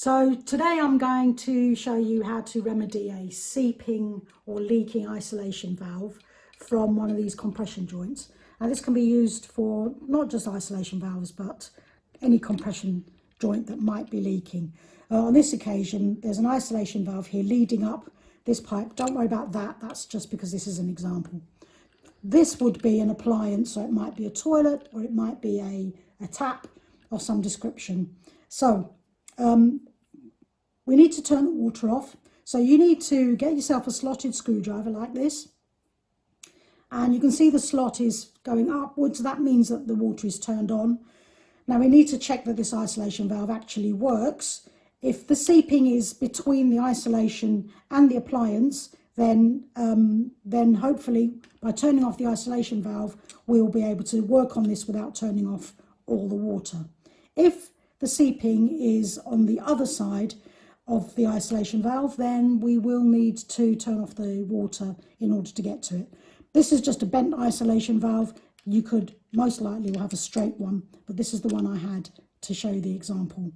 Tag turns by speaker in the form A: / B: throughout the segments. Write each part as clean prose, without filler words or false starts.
A: So today I'm going to show you how to remedy a seeping or leaking isolation valve from one of these compression joints. Now this can be used for not just isolation valves but any compression joint that might be leaking. On this occasion there's an isolation valve here leading up this pipe. Don't worry about that, that's just because this is an example. This would be an appliance, so it might be a toilet or it might be a tap of some description. So we need to turn the water off. So you need to get yourself a slotted screwdriver like this. And you can see the slot is going upwards. That means that the water is turned on. Now we need to check that this isolation valve actually works. If the seeping is between the isolation and the appliance, then hopefully by turning off the isolation valve, we'll be able to work on this without turning off all the water. If the seeping is on the other side of the isolation valve, then we will need to turn off the water in order to get to it. This is just a bent isolation valve. You could most likely will have a straight one, but this is the one I had to show you the example.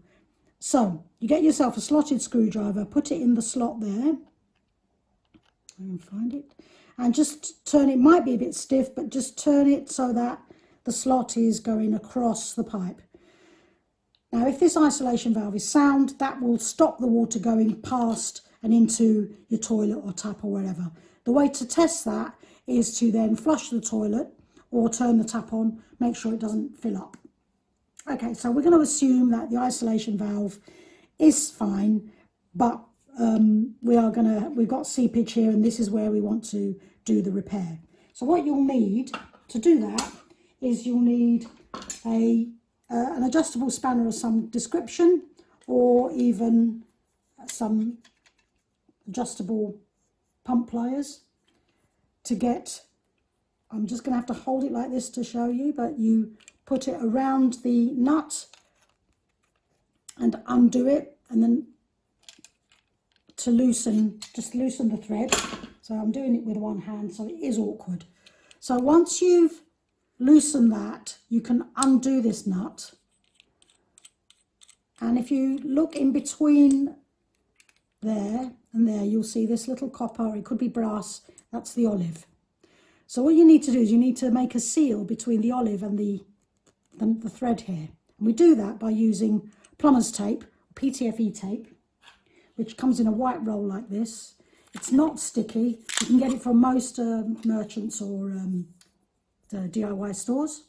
A: So you get yourself a slotted screwdriver, put it in the slot there. I can find it, and just turn it. Might be a bit stiff, but just turn it so that the slot is going across the pipe. Now, if this isolation valve is sound, that will stop the water going past and into your toilet or tap or wherever. The way to test that is to then flush the toilet or turn the tap on, make sure it doesn't fill up. Okay, so we're going to assume that the isolation valve is fine, but we've got seepage here, and this is where we want to do the repair. So what you'll need to do that is you'll need an adjustable spanner of some description, or even some adjustable pump pliers to get. I'm just going to have to hold it like this to show you, but you put it around the nut and undo it, and then to just loosen the thread. So I'm doing it with one hand, so it is awkward. So once you've loosened that, you can undo this nut. And if you look in between there and there, you'll see this little copper, or it could be brass, that's the olive. So what you need to do is you need to make a seal between the olive and the thread here. And we do that by using plumber's tape, PTFE tape, which comes in a white roll like this. It's not sticky. You can get it from most merchants or the DIY stores.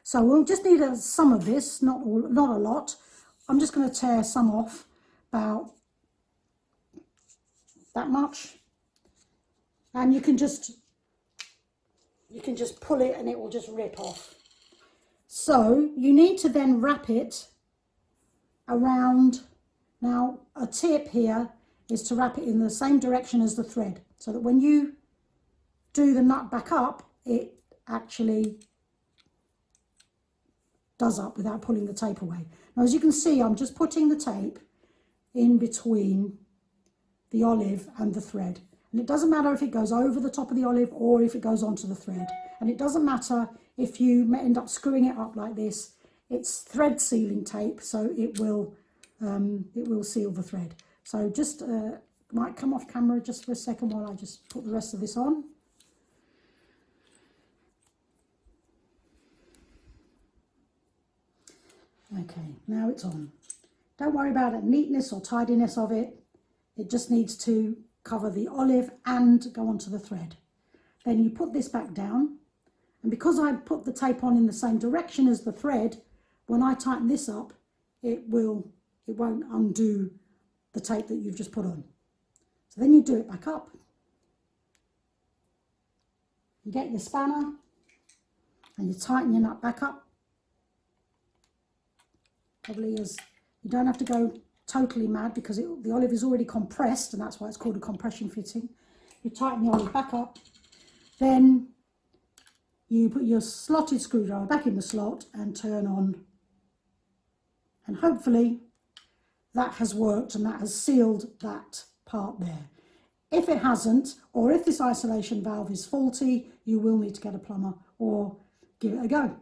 A: So we'll just need some of this, not a lot. I'm just going to tear some off, about that much. And you can just pull it and it will just rip off. So you need to then wrap it around. Now a tip here is to wrap it in the same direction as the thread, so that when you do the nut back up, it actually does up without pulling the tape away. Now as you can see, I'm just putting the tape in between the olive and the thread. And it doesn't matter if it goes over the top of the olive or if it goes onto the thread. And it doesn't matter if you end up screwing it up like this. It's thread sealing tape, so it will seal the thread. So just might come off camera just for a second while I just put the rest of this on. Okay, now it's on. Don't worry about the neatness or tidiness of it. It just needs to cover the olive and go onto the thread. Then you put this back down, and because I put the tape on in the same direction as the thread, when I tighten this up, it won't undo the tape that you've just put on. So then you do it back up. You get your spanner and you tighten your nut back up. Probably as you don't have to go totally mad, because the olive is already compressed, and that's why it's called a compression fitting. You tighten the olive back up, then you put your slotted screwdriver back in the slot and turn on, and hopefully that has worked and that has sealed that part there. If it hasn't, or if this isolation valve is faulty, you will need to get a plumber or give it a go.